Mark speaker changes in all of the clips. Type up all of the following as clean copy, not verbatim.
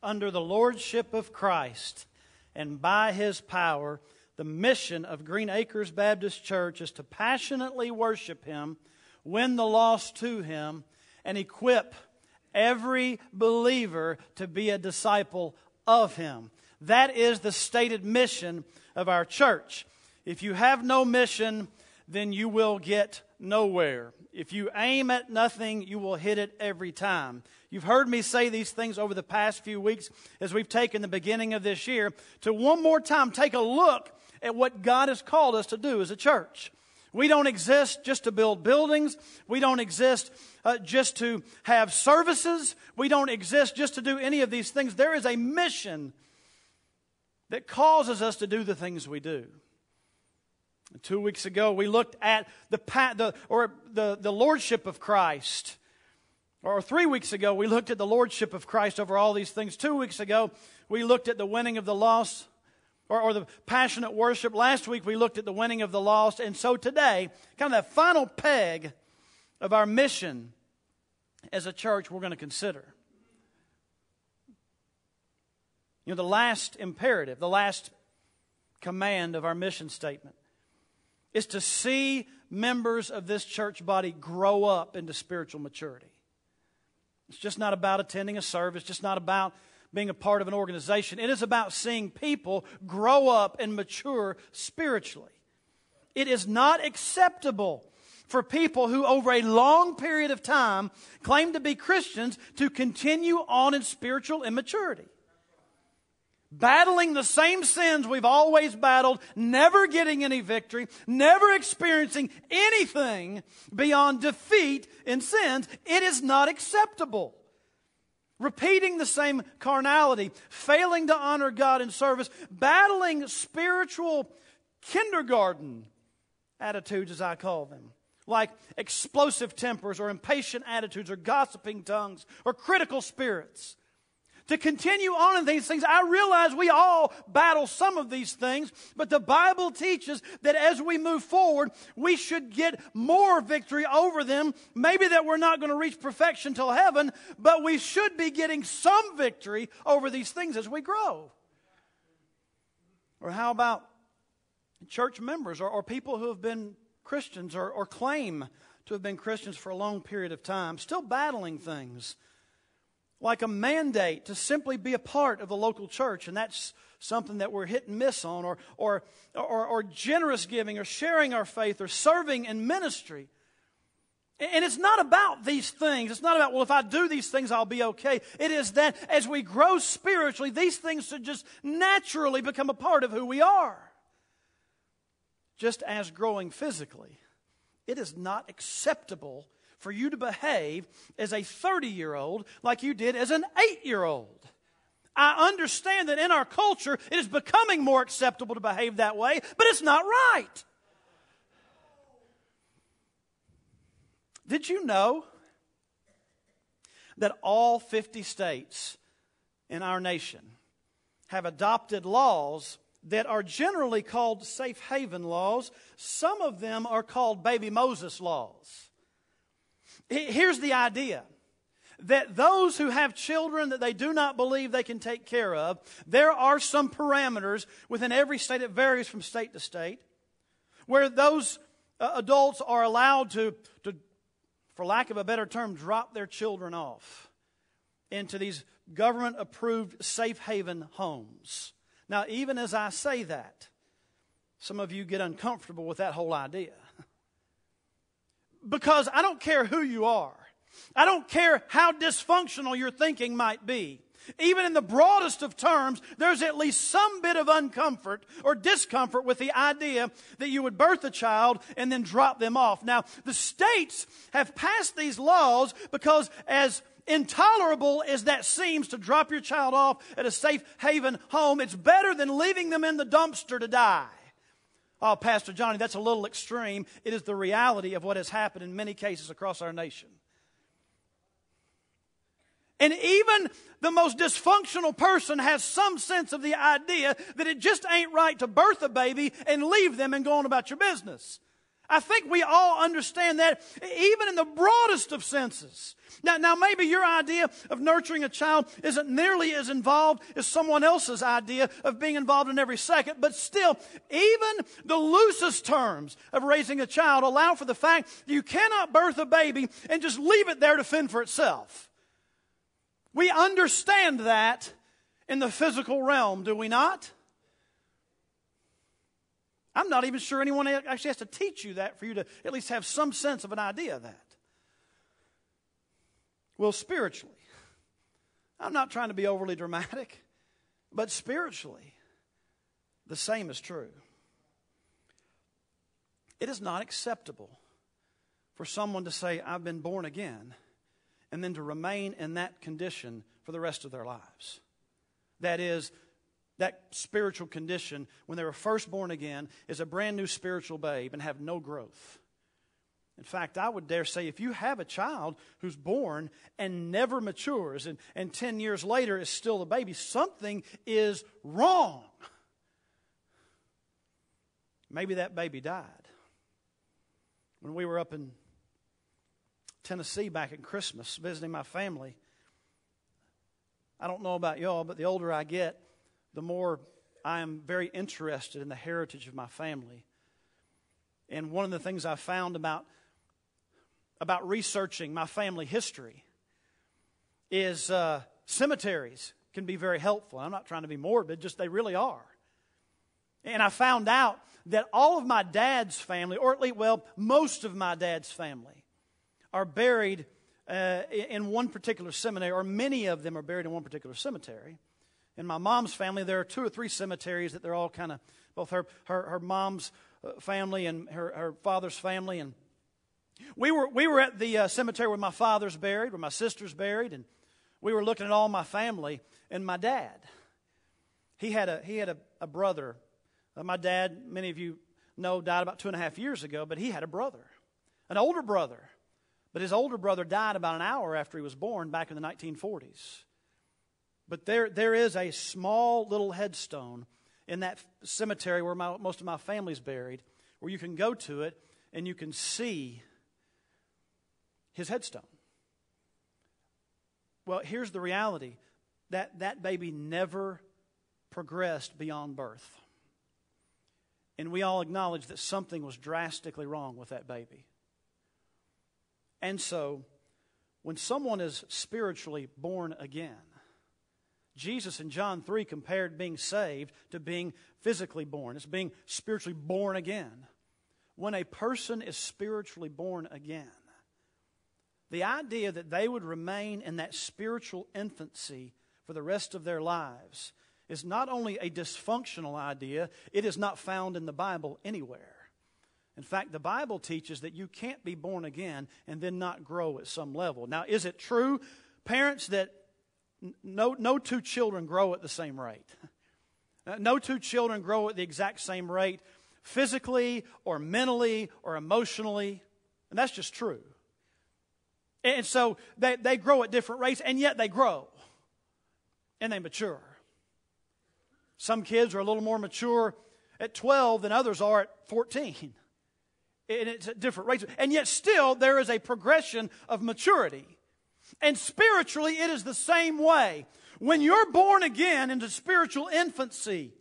Speaker 1: under the lordship of Christ and by His power, the mission of Green Acres Baptist Church is to passionately worship Him, win the lost to Him, and equip every believer to be a disciple of Him. That is the stated mission of our church. If you have no mission, then you will get nowhere. If you aim at nothing, you will hit it every time. You've heard me say these things over the past few weeks as we've taken the beginning of this year to one more time take a look at what God has called us to do as a church. We don't exist just to build buildings. We don't exist just to have services. We don't exist just to do any of these things. There is a mission that causes us to do the things we do. 2 weeks ago, we looked at the lordship of Christ. Or 3 weeks ago, we looked at the lordship of Christ over all these things. 2 weeks ago, we looked at the winning of the lost, or the passionate worship. Last week, we looked at the winning of the lost. And so today, kind of that final peg of our mission as a church, we're going to consider. You know, the last imperative, the last command of our mission statement is to see members of this church body grow up into spiritual maturity. It's just not about attending a service, just not about being a part of an organization. It is about seeing people grow up and mature spiritually. It is not acceptable for people who over a long period of time claim to be Christians to continue on in spiritual immaturity. Battling the same sins we've always battled, never getting any victory, never experiencing anything beyond defeat in sins, it is not acceptable. Repeating the same carnality, failing to honor God in service, battling spiritual kindergarten attitudes, as I call them, like explosive tempers or impatient attitudes or gossiping tongues or critical spirits. To continue on in these things, I realize we all battle some of these things, but the Bible teaches that as we move forward, we should get more victory over them. Maybe that we're not going to reach perfection till heaven, but we should be getting some victory over these things as we grow. Or how about church members or people who have been Christians or claim to have been Christians for a long period of time, still battling things like a mandate to simply be a part of the local church, and that's something that we're hit and miss on, or generous giving, or sharing our faith, or serving in ministry. And it's not about these things. It's not about, well, if I do these things, I'll be okay. It is that as we grow spiritually, these things should just naturally become a part of who we are. Just as growing physically, it is not acceptable for you to behave as a 30-year-old like you did as an 8-year-old. I understand that in our culture, it is becoming more acceptable to behave that way, but it's not right. Did you know that all 50 states in our nation have adopted laws that are generally called safe haven laws? Some of them are called baby Moses laws. Here's the idea, that those who have children that they do not believe they can take care of, there are some parameters within every state, it varies from state to state, where those adults are allowed to, for lack of a better term, drop their children off into these government-approved safe haven homes. Now, even as I say that, some of you get uncomfortable with that whole idea. Because I don't care who you are. I don't care how dysfunctional your thinking might be. Even in the broadest of terms, there's at least some bit of uncomfort or discomfort with the idea that you would birth a child and then drop them off. Now, the states have passed these laws because as intolerable as that seems to drop your child off at a safe haven home, it's better than leaving them in the dumpster to die. Oh, Pastor Johnny, that's a little extreme. It is the reality of what has happened in many cases across our nation. And even the most dysfunctional person has some sense of the idea that it just ain't right to birth a baby and leave them and go on about your business. I think we all understand that, even in the broadest of senses. Now, maybe your idea of nurturing a child isn't nearly as involved as someone else's idea of being involved in every second, but still, even the loosest terms of raising a child allow for the fact that you cannot birth a baby and just leave it there to fend for itself. We understand that in the physical realm, do we not? I'm not even sure anyone actually has to teach you that for you to at least have some sense of an idea of that. Well, spiritually, I'm not trying to be overly dramatic, but spiritually, the same is true. It is not acceptable for someone to say, I've been born again, and then to remain in that condition for the rest of their lives. That is, that spiritual condition, when they were first born again, is a brand new spiritual babe and have no growth. In fact, I would dare say if you have a child who's born and never matures and 10 years later is still a baby, something is wrong. Maybe that baby died. When we were up in Tennessee back at Christmas visiting my family, I don't know about y'all, but the older I get, the more I am very interested in the heritage of my family. And one of the things I found about researching my family history is cemeteries can be very helpful. I'm not trying to be morbid, just they really are. And I found out that all of my dad's family, or at least, most of my dad's family, are buried in one particular cemetery, or many of them are buried in one particular cemetery. In my mom's family, there are 2 or 3 cemeteries that they're all kind of, both her mom's family and her father's family. And we were at the cemetery where my father's buried, where my sister's buried, and we were looking at all my family. And my dad, he had a brother. My dad, many of you know, died about 2.5 years ago, but he had a brother, an older brother. But his older brother died about an hour after he was born back in the 1940s. But there is a small little headstone in that cemetery where most of my family's buried, where you can go to it and you can see his headstone. Well, here's the reality. That baby never progressed beyond birth. And we all acknowledge that something was drastically wrong with that baby. And so, when someone is spiritually born again, Jesus in John 3 compared being saved to being physically born. It's being spiritually born again. When a person is spiritually born again, the idea that they would remain in that spiritual infancy for the rest of their lives is not only a dysfunctional idea, it is not found in the Bible anywhere. In fact, the Bible teaches that you can't be born again and then not grow at some level. Now, is it true, parents, that no 2 children grow at the same rate? No 2 children grow at the exact same rate, physically or mentally or emotionally. And that's just true. And so they grow at different rates, and yet they grow. And they mature. Some kids are a little more mature at 12 than others are at 14. And it's at different rates. And yet still there is a progression of maturity. And spiritually it is the same way. When you're born again into spiritual infancy,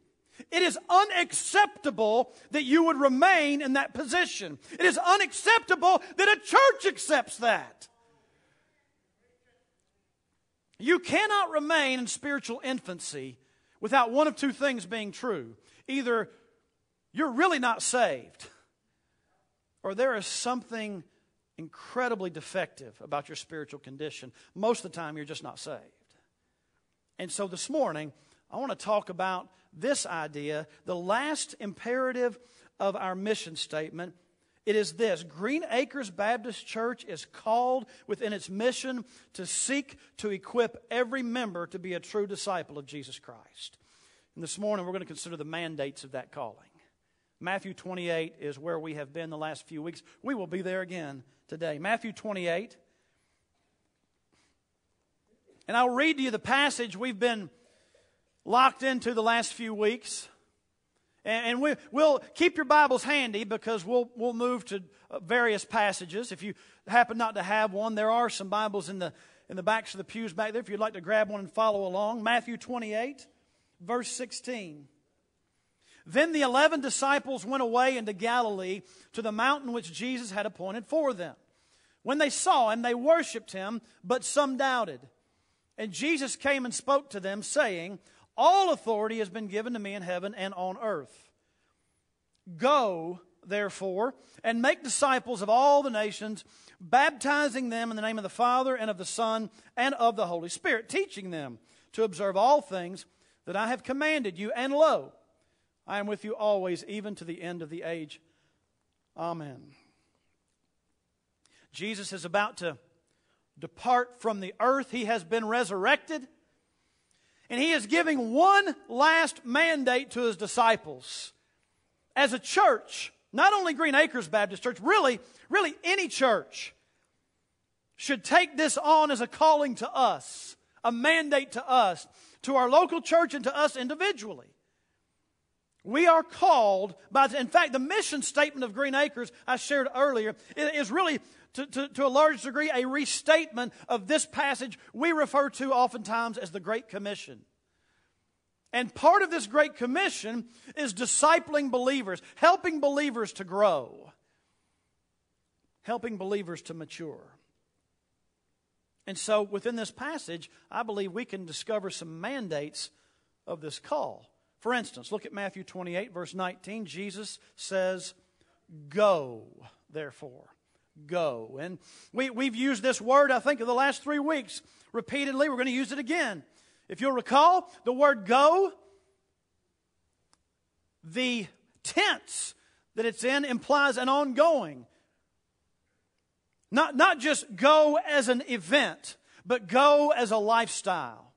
Speaker 1: it is unacceptable that you would remain in that position. It is unacceptable that a church accepts that. You cannot remain in spiritual infancy without one of 2 things being true. Either you're really not saved, or there is something incredibly defective about your spiritual condition. Most of the time, you're just not saved. And so this morning, I want to talk about this idea, the last imperative of our mission statement. It is this: Green Acres Baptist Church is called within its mission to seek to equip every member to be a true disciple of Jesus Christ. And this morning, we're going to consider the mandates of that calling. Matthew 28 is where we have been the last few weeks. We will be there again today. Matthew 28. And I'll read to you the passage we've been locked into the last few weeks. And we'll keep your Bibles handy because we'll move to various passages. If you happen not to have one, there are some Bibles in the backs of the pews back there if you'd like to grab one and follow along. Matthew 28, verse 16. Then the 11 disciples went away into Galilee to the mountain which Jesus had appointed for them. When they saw him, they worshipped him, but some doubted. And Jesus came and spoke to them, saying, All authority has been given to me in heaven and on earth. Go, therefore, and make disciples of all the nations, baptizing them in the name of the Father and of the Son and of the Holy Spirit, teaching them to observe all things that I have commanded you. And lo, I am with you always, even to the end of the age. Amen. Jesus is about to depart from the earth. He has been resurrected. And he is giving one last mandate to his disciples. As a church, not only Green Acres Baptist Church, really any church should take this on as a calling to us, a mandate to us, to our local church and to us individually. We are called by, in fact, the mission statement of Green Acres I shared earlier is really, to a large degree, a restatement of this passage we refer to oftentimes as the Great Commission. And part of this Great Commission is discipling believers, helping believers to grow, helping believers to mature. And so within this passage, I believe we can discover some mandates of this call. For instance, look at Matthew 28, verse 19. Jesus says, Go, therefore. Go. And we've used this word, I think, in the last 3 weeks repeatedly. We're going to use it again. If you'll recall, the word go, the tense that it's in implies an ongoing. Not just go as an event, but go as a lifestyle.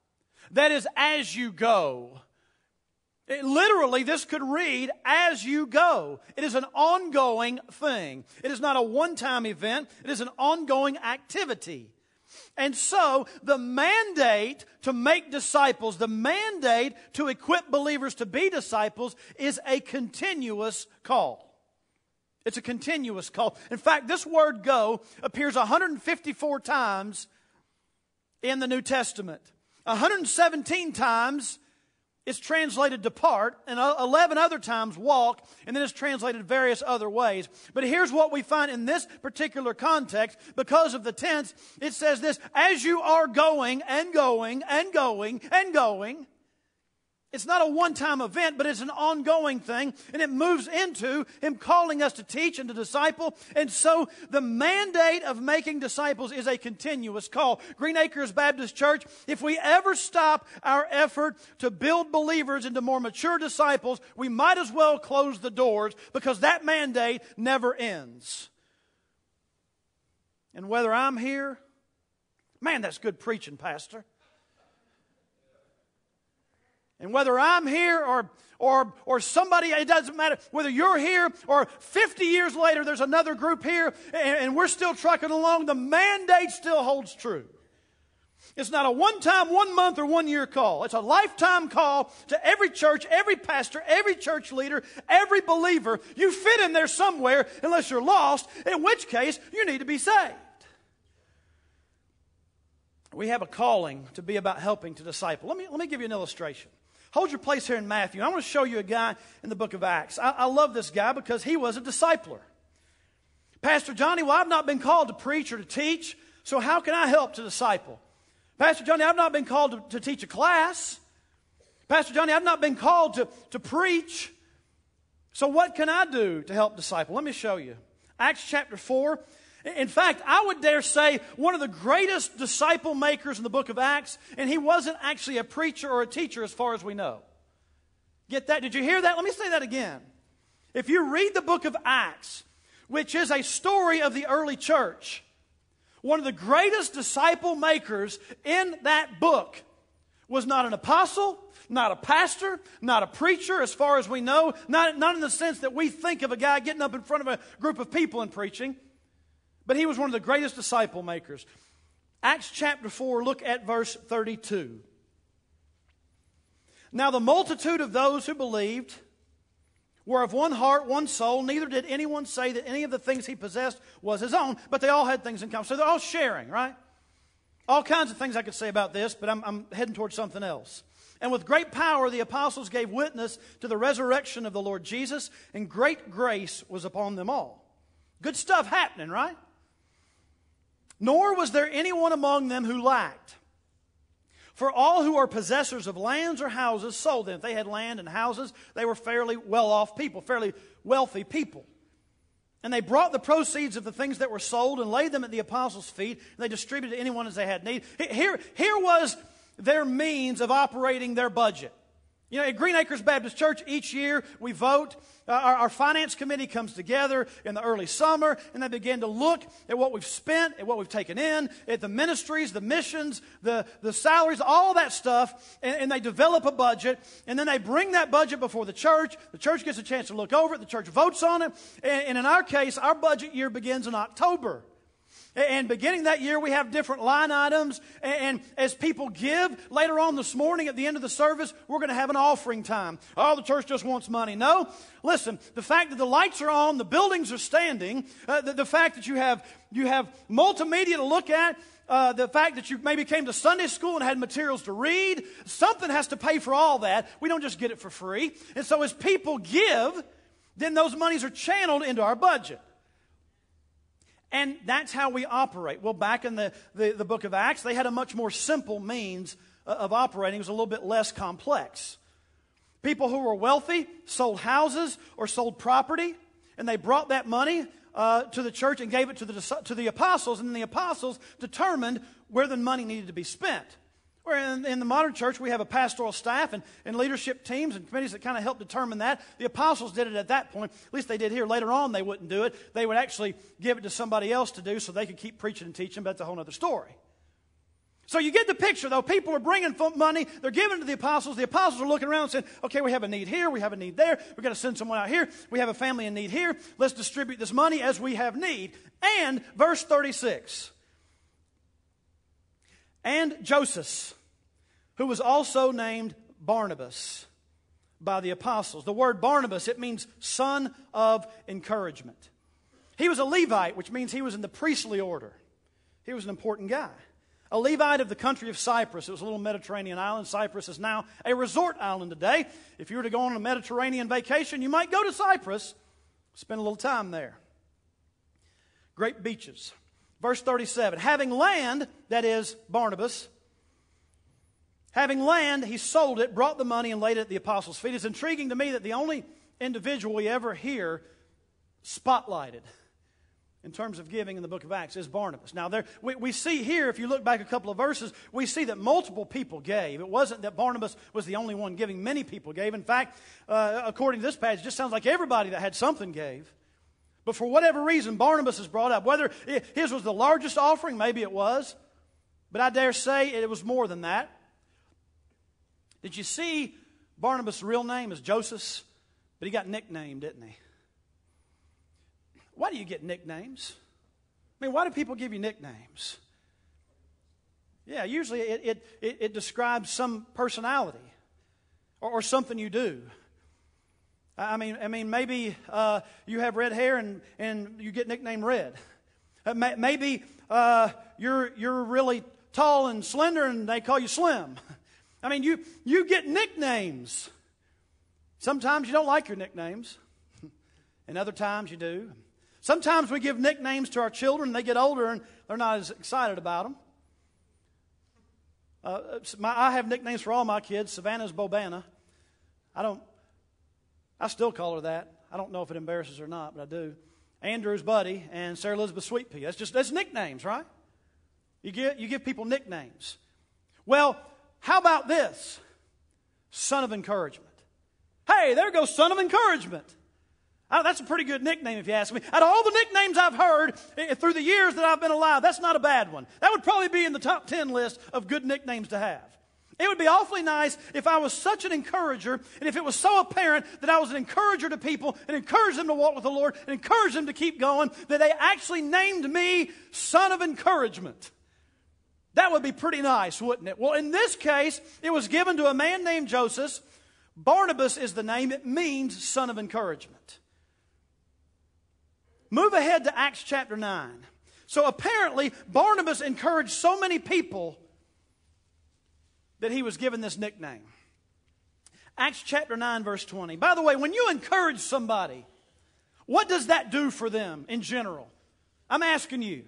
Speaker 1: That is, as you go. Literally, this could read, as you go. It is an ongoing thing. It is not a one-time event. It is an ongoing activity. And so, the mandate to make disciples, the mandate to equip believers to be disciples is a continuous call. It's a continuous call. In fact, this word go appears 154 times in the New Testament. 117 times it's translated depart, and 11 other times walk, and then it's translated various other ways. But here's what we find in this particular context. Because of the tense, it says this, as you are going and going and going and going. It's not a one-time event, but it's an ongoing thing, and it moves into Him calling us to teach and to disciple. And so the mandate of making disciples is a continuous call. Green Acres Baptist Church, if we ever stop our effort to build believers into more mature disciples, we might as well close the doors, because that mandate never ends. And whether I'm here, man, that's good preaching, Pastor. And whether I'm here or somebody, it doesn't matter. Whether you're here or 50 years later there's another group here and we're still trucking along, the mandate still holds true. It's not a one-time, 1 month or 1 year call. It's a lifetime call to every church, every pastor, every church leader, every believer. You fit in there somewhere unless you're lost, in which case you need to be saved. We have a calling to be about helping to disciple. Let me give you an illustration. Hold your place here in Matthew. I want to show you a guy in the book of Acts. I love this guy because he was a discipler. Pastor Johnny, well, I've not been called to preach or to teach, so how can I help to disciple? Pastor Johnny, I've not been called to teach a class. Pastor Johnny, I've not been called to preach. So what can I do to help disciple? Let me show you. Acts chapter 4. In fact, I would dare say one of the greatest disciple makers in the book of Acts, and he wasn't actually a preacher or a teacher as far as we know. Get that? Did you hear that? Let me say that again. If you read the book of Acts, which is a story of the early church, one of the greatest disciple makers in that book was not an apostle, not a pastor, not a preacher as far as we know, not in the sense that we think of a guy getting up in front of a group of people and preaching. But he was one of the greatest disciple makers. Acts chapter 4, look at verse 32. Now the multitude of those who believed were of one heart, one soul. Neither did anyone say that any of the things he possessed was his own, but they all had things in common. So they're all sharing, right? All kinds of things I could say about this, but I'm heading towards something else. And with great power the apostles gave witness to the resurrection of the Lord Jesus, and great grace was upon them all. Good stuff happening, right? Nor was there anyone among them who lacked. For all who are possessors of lands or houses sold them. If they had land and houses, they were fairly well-off people, fairly wealthy people. And they brought the proceeds of the things that were sold and laid them at the apostles' feet, and they distributed to anyone as they had need. Here was their means of operating their budget. You know, at Green Acres Baptist Church, each year we vote. Our finance committee comes together in the early summer, and they begin to look at what we've spent, at what we've taken in, at the ministries, the missions, the salaries, all that stuff, and they develop a budget, and then they bring that budget before the church. The church gets a chance to look over it. The church votes on it, and in our case, our budget year begins in October. And beginning that year, we have different line items. And as people give, later on this morning at the end of the service, we're going to have an offering time. Oh, the church just wants money. No. Listen, the fact that the lights are on, the buildings are standing, the fact that you have multimedia to look at, the fact that you maybe came to Sunday school and had materials to read, something has to pay for all that. We don't just get it for free. And so as people give, then those monies are channeled into our budget. And that's how we operate. Well, back in the book of Acts, they had a much more simple means of operating. It was a little bit less complex. People who were wealthy sold houses or sold property, and they brought that money to the church and gave it to the apostles, and then the apostles determined where the money needed to be spent. Where in the modern church, we have a pastoral staff and leadership teams and committees that kind of help determine that. The apostles did it at that point. At least they did here. Later on, they wouldn't do it. They would actually give it to somebody else to do so they could keep preaching and teaching, but that's a whole other story. So you get the picture, though. People are bringing money. They're giving it to the apostles. The apostles are looking around and saying, okay, we have a need here. We have a need there. We've got to send someone out here. We have a family in need here. Let's distribute this money as we have need. And verse 36. And Joseph, who was also named Barnabas by the apostles. The word Barnabas, it means son of encouragement. He was a Levite, which means he was in the priestly order. He was an important guy. A Levite of the country of Cyprus. It was a little Mediterranean island. Cyprus is now a resort island today. If you were to go on a Mediterranean vacation, you might go to Cyprus, spend a little time there. Great beaches. Verse 37, having land, that is Barnabas, having land, he sold it, brought the money, and laid it at the apostles' feet. It's intriguing to me that the only individual we ever hear spotlighted in terms of giving in the book of Acts is Barnabas. Now, we see here, if you look back a couple of verses, we see that multiple people gave. It wasn't that Barnabas was the only one giving. Many people gave. In fact, according to this passage, it just sounds like everybody that had something gave. But for whatever reason, Barnabas is brought up. Whether his was the largest offering, maybe it was. But I dare say it was more than that. Did you see Barnabas' real name is Joseph? But he got nicknamed, didn't he? Why do you get nicknames? I mean, why do people give you nicknames? Yeah, usually it describes some personality or something you do. I mean, maybe you have red hair and you get nicknamed Red. Maybe you're really tall and slender and they call you Slim. I mean, you get nicknames. Sometimes you don't like your nicknames, and other times you do. Sometimes we give nicknames to our children, and they get older, and they're not as excited about them. I have nicknames for all my kids. Savannah's Bobana. I still call her that. I don't know if it embarrasses her or not, but I do. Andrew's Buddy, and Sarah Elizabeth Sweet Pea. That's nicknames, right? You give people nicknames. Well, how about this? Son of encouragement. Hey, there goes Son of encouragement. That's a pretty good nickname if you ask me. Out of all the nicknames I've heard through the years that I've been alive, that's not a bad one. That would probably be in the top 10 list of good nicknames to have. It would be awfully nice if I was such an encourager and if it was so apparent that I was an encourager to people and encouraged them to walk with the Lord and encouraged them to keep going, that they actually named me Son of Encouragement. That would be pretty nice, wouldn't it? Well, in this case, it was given to a man named Joseph, Barnabas is the name. It means son of encouragement. Move ahead to Acts chapter 9. So apparently, Barnabas encouraged so many people that he was given this nickname. Acts chapter 9, verse 20. By the way, when you encourage somebody, what does that do for them in general? I'm asking you.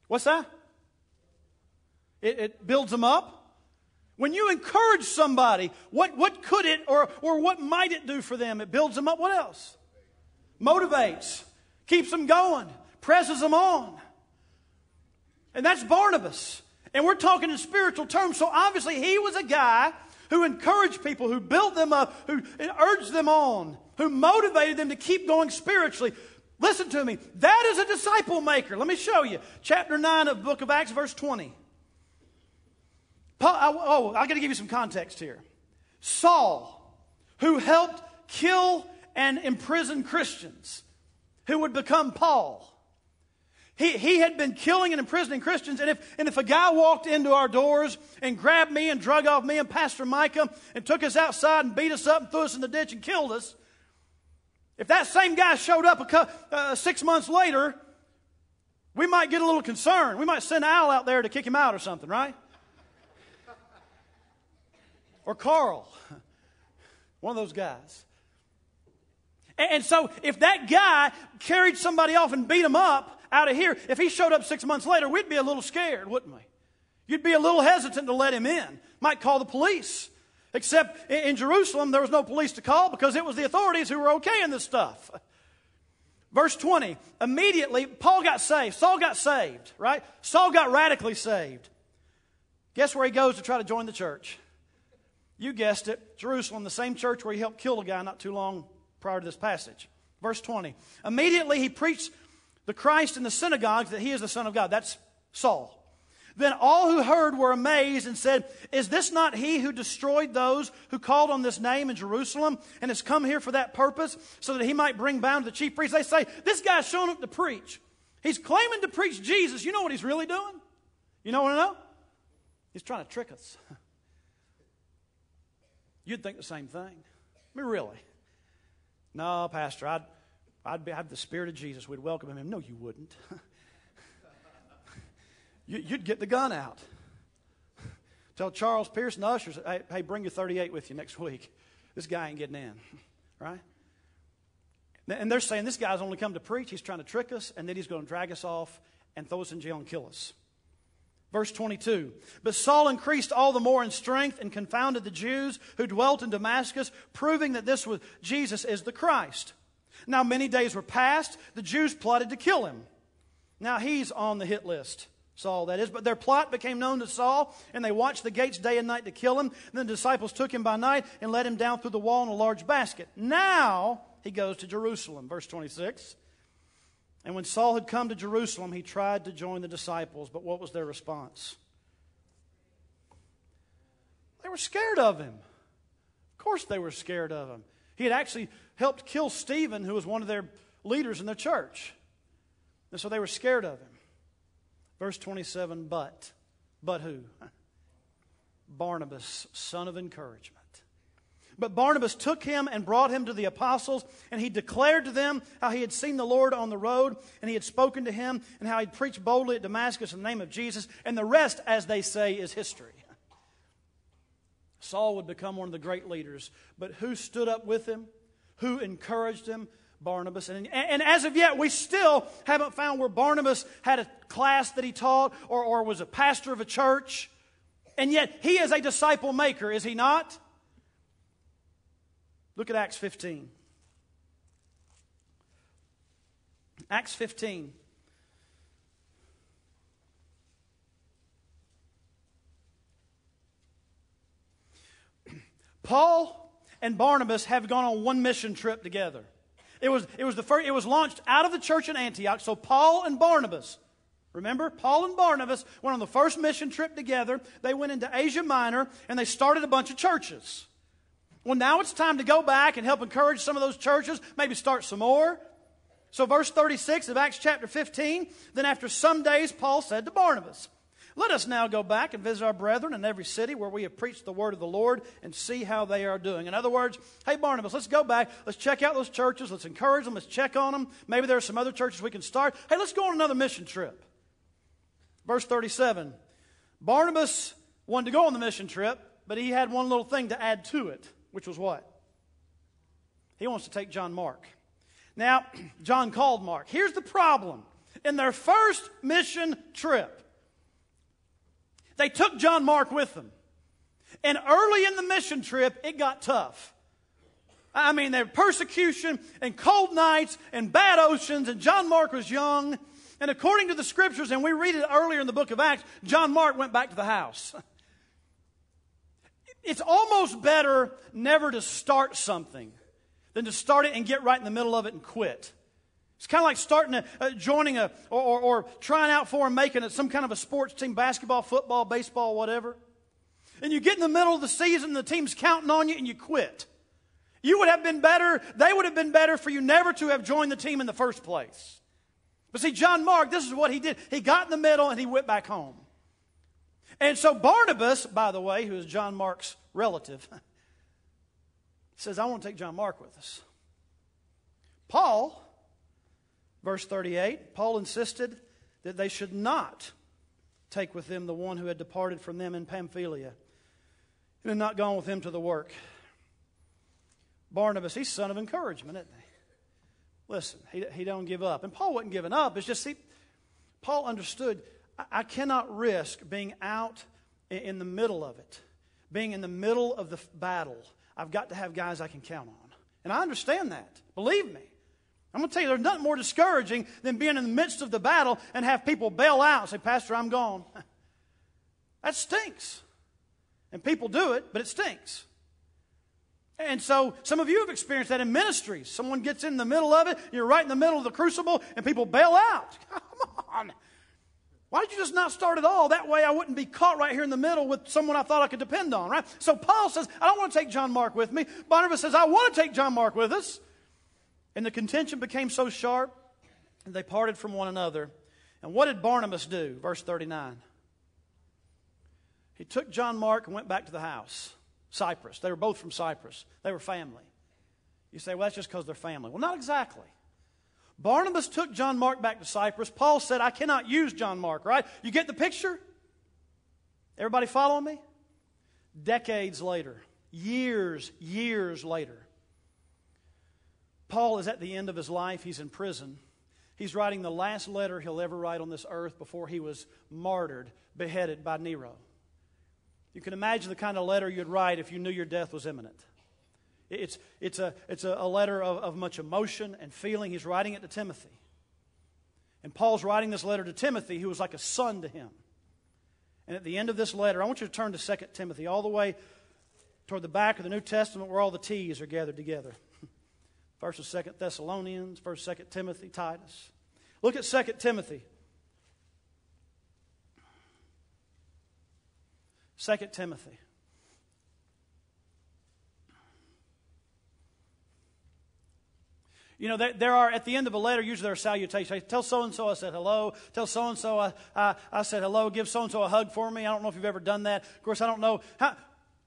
Speaker 1: What's that? It builds them up. When you encourage somebody, what could it or what might it do for them? It builds them up. What else? Motivates, keeps them going, presses them on. And that's Barnabas. And we're talking in spiritual terms. So obviously he was a guy who encouraged people, who built them up, who urged them on, who motivated them to keep going spiritually. Listen to me. That is a disciple maker. Let me show you. Chapter 9 of the book of Acts, verse 20. I got to give you some context here. Saul, who helped kill and imprison Christians, who would become Paul. He had been killing and imprisoning Christians, and if a guy walked into our doors and grabbed me and drug off me and Pastor Micah and took us outside and beat us up and threw us in the ditch and killed us, if that same guy showed up 6 months later, we might get a little concerned. We might send Al out there to kick him out or something, right? Or Carl, one of those guys. And so if that guy carried somebody off and beat him up out of here, if he showed up 6 months later, we'd be a little scared, wouldn't we? You'd be a little hesitant to let him in. Might call the police. Except in Jerusalem, there was no police to call because it was the authorities who were okaying this stuff. Verse 20, immediately Paul got saved. Saul got saved, right? Saul got radically saved. Guess where he goes to try to join the church? You guessed it, Jerusalem, the same church where he helped kill a guy not too long prior to this passage. Verse 20, immediately he preached the Christ in the synagogues that he is the Son of God. That's Saul. Then all who heard were amazed and said, "Is this not he who destroyed those who called on this name in Jerusalem and has come here for that purpose so that he might bring bound the chief priests?" They say, this guy's shown up to preach. He's claiming to preach Jesus. You know what he's really doing? You know what I know? He's trying to trick us. You'd think the same thing. I mean, really. No, Pastor, I'd have the Spirit of Jesus. We'd welcome him. No, you wouldn't. You'd get the gun out. Tell Charles Pierce and the ushers, hey, bring your 38 with you next week. This guy ain't getting in. Right? And they're saying this guy's only come to preach. He's trying to trick us, and then he's going to drag us off and throw us in jail and kill us. Verse 22, but Saul increased all the more in strength and confounded the Jews who dwelt in Damascus, proving that this was Jesus is the Christ. Now many days were past. The Jews plotted to kill him. Now he's on the hit list. Saul, that is. But their plot became known to Saul, and they watched the gates day and night to kill him. And the disciples took him by night and let him down through the wall in a large basket. Now he goes to Jerusalem. Verse 26. And when Saul had come to Jerusalem, he tried to join the disciples. But what was their response? They were scared of him. Of course they were scared of him. He had actually helped kill Stephen, who was one of their leaders in their church. And so they were scared of him. Verse 27, but who? Barnabas, son of encouragement. But Barnabas took him and brought him to the apostles, and he declared to them how he had seen the Lord on the road, and he had spoken to him, and how he preached boldly at Damascus in the name of Jesus. And the rest, as they say, is history. Saul would become one of the great leaders. But who stood up with him? Who encouraged him? Barnabas. And as of yet, we still haven't found where Barnabas had a class that he taught or was a pastor of a church. And yet, he is a disciple maker, is he not? Look at Acts 15. Acts 15. Paul and Barnabas have gone on one mission trip together. It was launched out of the church in Antioch. So Paul and Barnabas, remember, Paul and Barnabas went on the first mission trip together. They went into Asia Minor and they started a bunch of churches. Well, now it's time to go back and help encourage some of those churches, maybe start some more. So verse 36 of Acts chapter 15, then after some days, Paul said to Barnabas, Let us now go back and visit our brethren in every city where we have preached the word of the Lord and see how they are doing. In other words, hey, Barnabas, let's go back. Let's check out those churches. Let's encourage them. Let's check on them. Maybe there are some other churches we can start. Hey, let's go on another mission trip. Verse 37. Barnabas wanted to go on the mission trip, but he had one little thing to add to it, which was what? He wants to take John Mark. Now, John called Mark. Here's the problem. In their first mission trip, they took John Mark with them. And early in the mission trip, it got tough. I mean, there was persecution and cold nights and bad oceans, and John Mark was young. And according to the Scriptures, and we read it earlier in the book of Acts, John Mark went back to the house. It's almost better never to start something than to start it and get right in the middle of it and quit. It's kind of like starting joining or trying out for and making it some kind of a sports team, basketball, football, baseball, whatever. And you get in the middle of the season, the team's counting on you, and you quit. You would have been better, they would have been better for you never to have joined the team in the first place. But see, John Mark, this is what he did. He got in the middle and he went back home. And so Barnabas, by the way, who is John Mark's relative, says, I want to take John Mark with us. Paul, verse 38, Paul insisted that they should not take with them the one who had departed from them in Pamphylia and had not gone with him to the work. Barnabas, he's son of encouragement, isn't he? Listen, he don't give up. And Paul wasn't giving up. It's just, Paul understood, I cannot risk being out in the middle of it, being in the middle of the battle. I've got to have guys I can count on. And I understand that. Believe me. I'm going to tell you, there's nothing more discouraging than being in the midst of the battle and have people bail out and say, Pastor, I'm gone. That stinks. And people do it, but it stinks. And so some of you have experienced that in ministries. Someone gets in the middle of it, you're right in the middle of the crucible, and people bail out. Come on. Why did you just not start at all? That way I wouldn't be caught right here in the middle with someone I thought I could depend on, right? So Paul says, I don't want to take John Mark with me. Barnabas says, I want to take John Mark with us. And the contention became so sharp, and they parted from one another. And what did Barnabas do? Verse 39. He took John Mark and went back to the house. Cyprus. They were both from Cyprus. They were family. You say, well, that's just because they're family. Well, not exactly. Barnabas took John Mark back to Cyprus. Paul said, I cannot use John Mark, right? You get the picture? Everybody following me? Decades later, years later, Paul is at the end of his life. He's in prison. He's writing the last letter he'll ever write on this earth before he was martyred, beheaded by Nero. You can imagine the kind of letter you'd write if you knew your death was imminent. It's a letter of much emotion and feeling. He's writing it to Timothy. And Paul's writing this letter to Timothy, who was like a son to him. And at the end of this letter, I want you to turn to 2 Timothy, all the way toward the back of the New Testament where all the T's are gathered together. 1st and 2nd Thessalonians, 1st, 2nd Timothy, Titus. Look at 2 Timothy. 2 Timothy. You know, there are, at the end of a letter, usually there are salutations. Tell so-and-so I said hello. Tell so-and-so I said hello. Give so-and-so a hug for me. I don't know if you've ever done that. Of course, I don't know.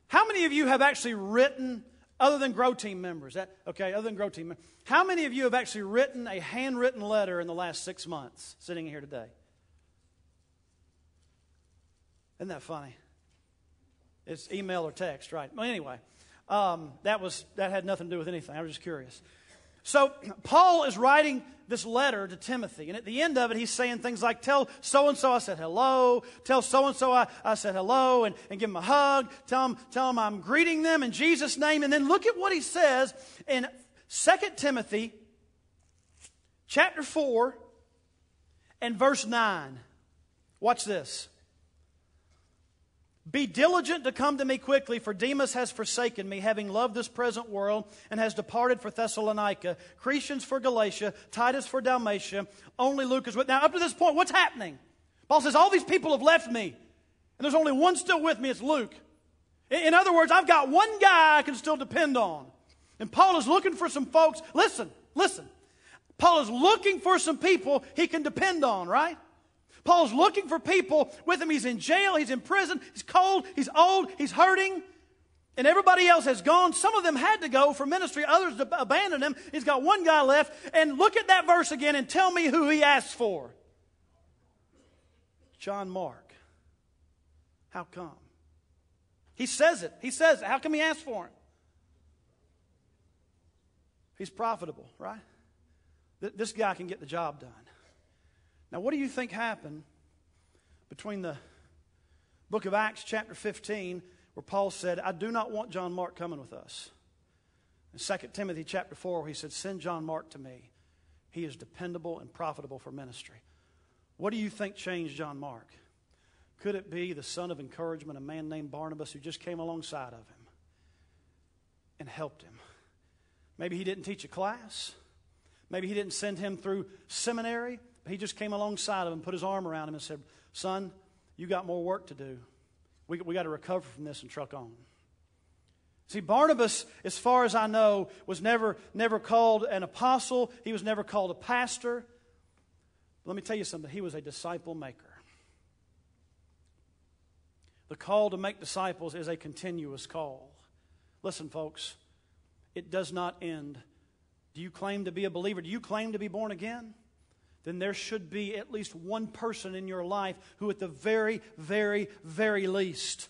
Speaker 1: How many of you have actually written, other than Grow Team members, other than Grow Team members, how many of you have actually written a handwritten letter in the last 6 months, sitting here today? Isn't that funny? It's email or text, right? Well, anyway, that had nothing to do with anything. I was just curious. So Paul is writing this letter to Timothy, and at the end of it, he's saying things like, tell so-and-so I said hello, tell so-and-so I said hello, and give them a hug, tell them I'm greeting them in Jesus' name, and then look at what he says in 2 Timothy chapter 4 and verse 9. Watch this. Be diligent to come to me quickly, for Demas has forsaken me, having loved this present world, and has departed for Thessalonica, Crescens for Galatia, Titus for Dalmatia, only Luke is with. Now, up to this point, what's happening? Paul says, all these people have left me, and there's only one still with me, it's Luke. In other words, I've got one guy I can still depend on. And Paul is looking for some folks. Listen. Paul is looking for some people he can depend on, right? Paul's looking for people with him. He's in jail, he's in prison, he's cold, he's old, he's hurting. And everybody else has gone. Some of them had to go for ministry. Others abandoned him. He's got one guy left. And look at that verse again and tell me who he asked for. John Mark. How come? He says it. He says it. How come he asked for him? He's profitable, right? This guy can get the job done. Now, what do you think happened between the book of Acts chapter 15, where Paul said, I do not want John Mark coming with us, and 2 Timothy chapter 4, where he said, send John Mark to me. He is dependable and profitable for ministry. What do you think changed John Mark? Could it be the son of encouragement, a man named Barnabas, who just came alongside of him and helped him? Maybe he didn't teach a class. Maybe he didn't send him through seminary. But he just came alongside of him, put his arm around him and said, son, you got more work to do. We got to recover from this and truck on. See, Barnabas, as far as I know, was never called an apostle. He was never called a pastor. But let me tell you something. He was a disciple maker. The call to make disciples is a continuous call. Listen, folks, it does not end. Do you claim to be a believer? Do you claim to be born again? Then there should be at least one person in your life who at the very, very, very least,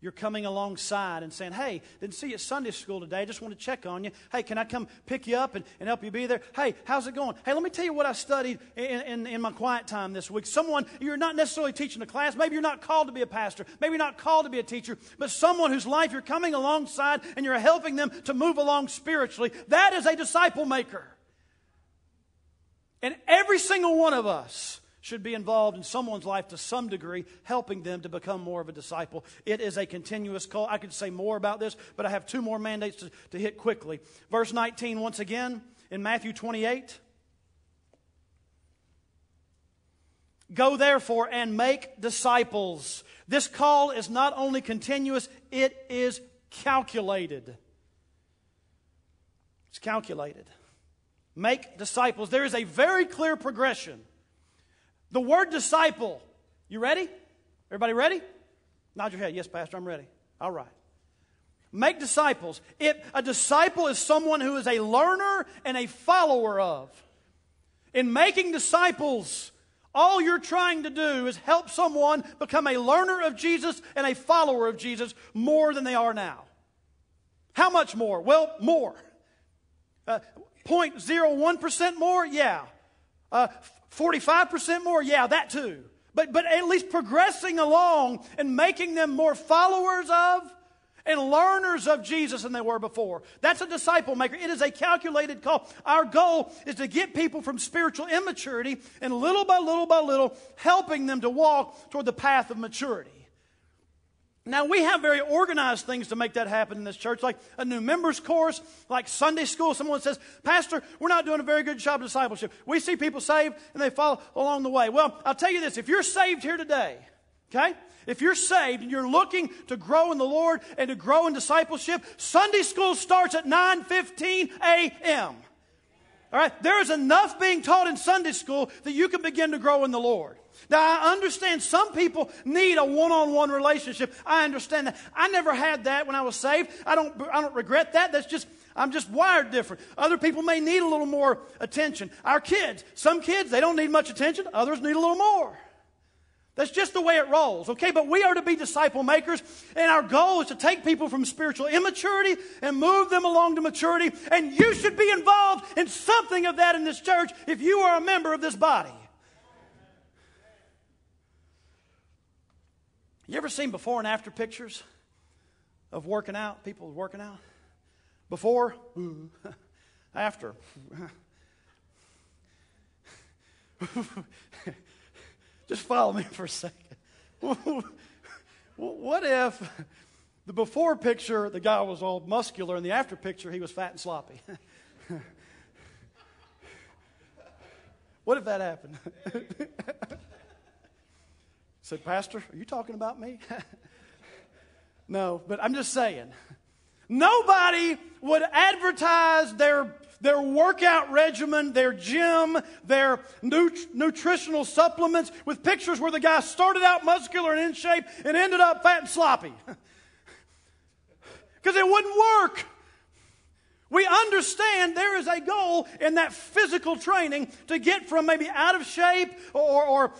Speaker 1: you're coming alongside and saying, hey, didn't see you at Sunday school today. Just want to check on you. Hey, can I come pick you up and help you be there? Hey, how's it going? Hey, let me tell you what I studied in my quiet time this week. Someone, you're not necessarily teaching a class. Maybe you're not called to be a pastor. Maybe you're not called to be a teacher. But someone whose life you're coming alongside and you're helping them to move along spiritually. That is a disciple maker. And every single one of us should be involved in someone's life to some degree, helping them to become more of a disciple. It is a continuous call. I could say more about this, but I have two more mandates to hit quickly. Verse 19, once again, in Matthew 28. Go therefore and make disciples. This call is not only continuous, it is calculated. It's calculated. Make disciples. There is a very clear progression. The word disciple. You ready? Everybody ready? Nod your head. Yes, Pastor, I'm ready. All right. Make disciples. A disciple is someone who is a learner and a follower of. In making disciples, all you're trying to do is help someone become a learner of Jesus and a follower of Jesus more than they are now. How much more? Well, more. 0.01% more? Yeah. 45% more? Yeah, that too. But at least progressing along and making them more followers of and learners of Jesus than they were before. That's a disciple maker. It is a calculated call. Our goal is to get people from spiritual immaturity and little by little helping them to walk toward the path of maturity. Now, we have very organized things to make that happen in this church, like a new members course, like Sunday school. Someone says, Pastor, we're not doing a very good job of discipleship. We see people saved and they follow along the way. Well, I'll tell you this. If you're saved here today, okay, if you're saved and you're looking to grow in the Lord and to grow in discipleship, Sunday school starts at 9:15 a.m. All right, there is enough being taught in Sunday school that you can begin to grow in the Lord. Now, I understand some people need a one-on-one relationship. I understand that. I never had that when I was saved. I don't regret that. I'm just wired different. Other people may need a little more attention. Our kids, some kids, they don't need much attention. Others need a little more. That's just the way it rolls, okay? But we are to be disciple makers, and our goal is to take people from spiritual immaturity and move them along to maturity, and you should be involved in something of that in this church if you are a member of this body. You ever seen before and after pictures of working out, people working out? Before, after. Just follow me for a second. What if the before picture, the guy was all muscular, and the after picture, he was fat and sloppy? What if that happened? Said, Pastor, are you talking about me? No, but I'm just saying. Nobody would advertise their their workout regimen, their gym, their nutritional supplements, with pictures where the guy started out muscular and in shape and ended up fat and sloppy. Because it wouldn't work. We understand there is a goal in that physical training to get from maybe out of shape or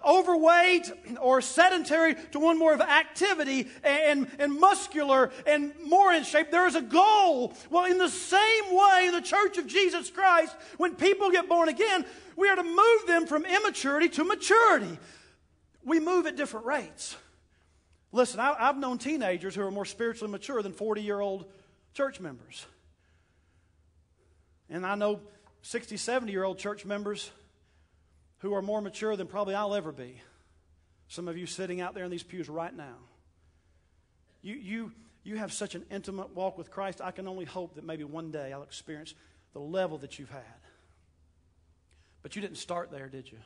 Speaker 1: overweight or sedentary to one more of activity and muscular and more in shape. There is a goal. Well, in the same way, in the Church of Jesus Christ, when people get born again, we are to move them from immaturity to maturity. We move at different rates. Listen, I've known teenagers who are more spiritually mature than 40-year-old church members. And I know 60, 70-year-old church members who are more mature than probably I'll ever be. Some of you sitting out there in these pews right now. You have such an intimate walk with Christ. I can only hope that maybe one day I'll experience the level that you've had. But you didn't start there, did you?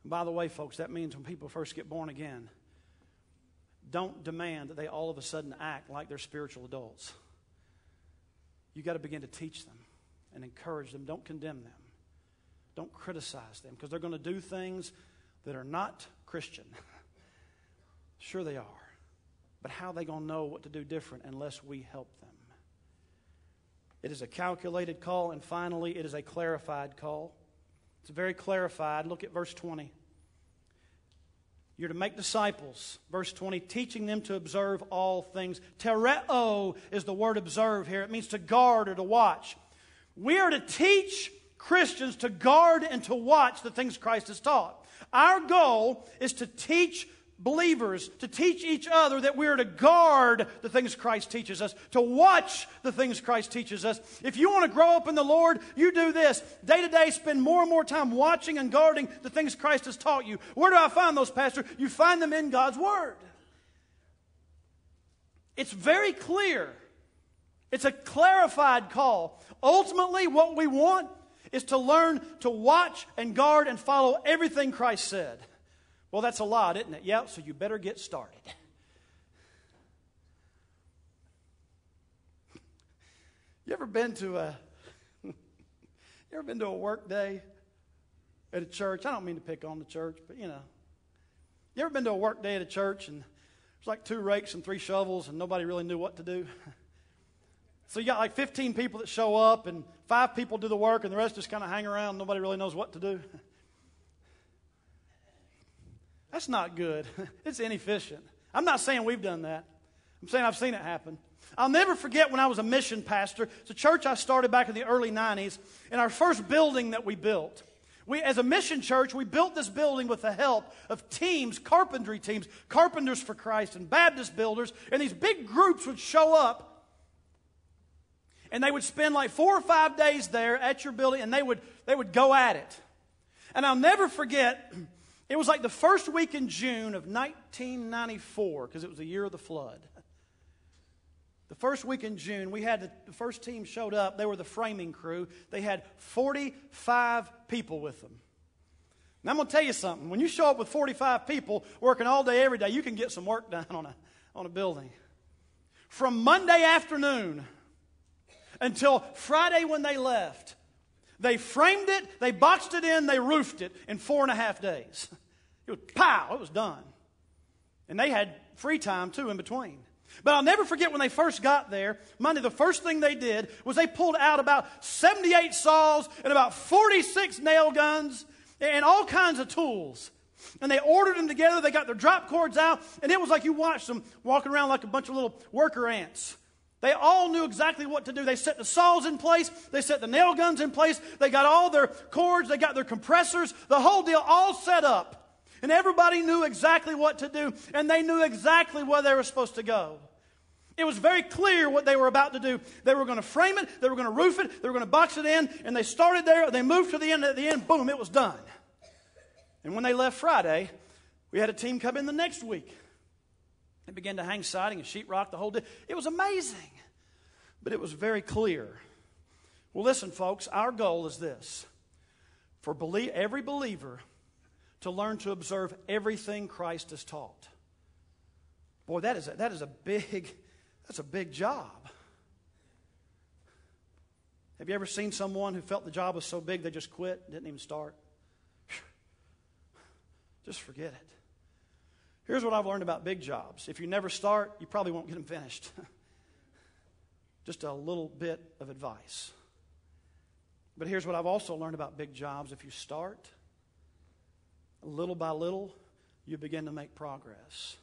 Speaker 1: And by the way, folks, that means when people first get born again, don't demand that they all of a sudden act like they're spiritual adults. You've got to begin to teach them and encourage them. Don't condemn them. Don't criticize them, because they're going to do things that are not Christian. Sure they are. But how are they going to know what to do different unless we help them? It is a calculated call, and finally, it is a clarified call. It's very clarified. Look at verse 20. You're to make disciples. Verse 20, teaching them to observe all things. Tereo is the word observe here. It means to guard or to watch. We are to teach Christians to guard and to watch the things Christ has taught. Our goal is to teach believers, to teach each other that we are to guard the things Christ teaches us, to watch the things Christ teaches us. If you want to grow up in the Lord, you do this. Day to day, spend more and more time watching and guarding the things Christ has taught you. Where do I find those, Pastor? You find them in God's Word. It's very clear. It's a clarified call. Ultimately, what we want is to learn to watch and guard and follow everything Christ said. Well, that's a lot, isn't it? Yeah, so you better get started. You ever been to a work day at a church? I don't mean to pick on the church, but you know. You ever been to a work day at a church and there's like 2 rakes and 3 shovels and nobody really knew what to do? So you got like 15 people that show up and 5 people do the work and the rest just kind of hang around. Nobody really knows what to do. That's not good. It's inefficient. I'm not saying we've done that. I'm saying I've seen it happen. I'll never forget when I was a mission pastor. It's a church I started back in the early 90s. And our first building that we built, as a mission church, we built this building with the help of teams, carpentry teams, Carpenters for Christ and Baptist builders. And these big groups would show up. And they would spend like 4 or 5 days there at your building. And they would go at it. And I'll never forget... It was like the first week in June of 1994, because it was the year of the flood. The first week in June, we had the first team showed up. They were the framing crew. They had 45 people with them. Now, I'm going to tell you something. When you show up with 45 people working all day, every day, you can get some work done on a building. From Monday afternoon until Friday when they left, they framed it, they boxed it in, they roofed it in 4.5 days. It was pow, it was done. And they had free time too in between. But I'll never forget when they first got there, Monday, the first thing they did was they pulled out about 78 saws and about 46 nail guns and all kinds of tools. And they ordered them together, they got their drop cords out, and it was like you watched them walking around like a bunch of little worker ants. They all knew exactly what to do. They set the saws in place. They set the nail guns in place. They got all their cords. They got their compressors. The whole deal all set up. And everybody knew exactly what to do. And they knew exactly where they were supposed to go. It was very clear what they were about to do. They were going to frame it. They were going to roof it. They were going to box it in. And they started there. They moved to the end. At the end, boom, it was done. And when they left Friday, we had a team come in the next week. They began to hang siding and sheetrock the whole day. It was amazing. But it was very clear. Well, listen, folks, our goal is this. For every believer to learn to observe everything Christ has taught. Boy, that's a big job. Have you ever seen someone who felt the job was so big they just quit, didn't even start? Just forget it. Here's what I've learned about big jobs. If you never start, you probably won't get them finished. Just a little bit of advice. But here's what I've also learned about big jobs. If you start, little by little, you begin to make progress.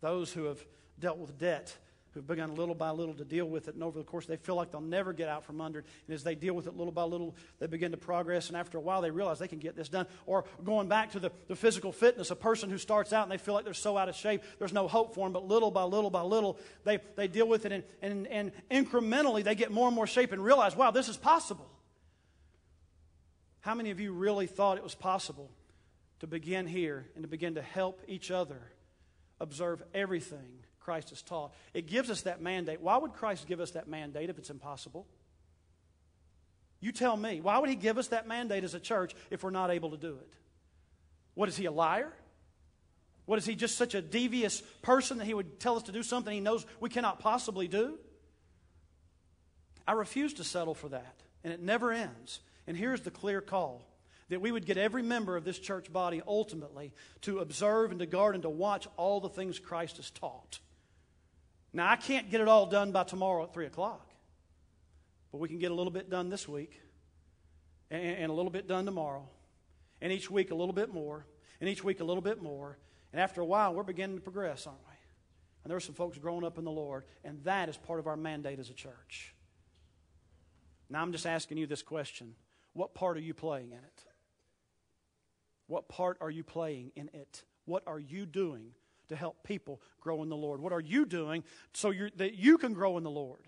Speaker 1: Those who have dealt with debt, who've begun little by little to deal with it, and over the course they feel like they'll never get out from under it. And as they deal with it little by little, they begin to progress, and after a while they realize they can get this done. Or going back to the physical fitness, a person who starts out and they feel like they're so out of shape, there's no hope for them, but little by little by little, they deal with it, and incrementally they get more and more shape and realize, wow, this is possible. How many of you really thought it was possible to begin here and to begin to help each other observe everything Christ has taught? It gives us that mandate. Why would Christ give us that mandate if it's impossible? You tell me. Why would He give us that mandate as a church if we're not able to do it? What, is He a liar? What, is He just such a devious person that He would tell us to do something He knows we cannot possibly do? I refuse to settle for that, and it never ends. And here's the clear call, that we would get every member of this church body ultimately to observe and to guard and to watch all the things Christ has taught. Now, I can't get it all done by tomorrow at 3 o'clock, but we can get a little bit done this week, and a little bit done tomorrow, and each week a little bit more, and each week a little bit more, and after a while we're beginning to progress, aren't we? And there are some folks growing up in the Lord, and that is part of our mandate as a church. Now, I'm just asking you this question. What part are you playing in it? What part are you playing in it? What are you doing to help people grow in the Lord? What are you doing so that you can grow in the Lord?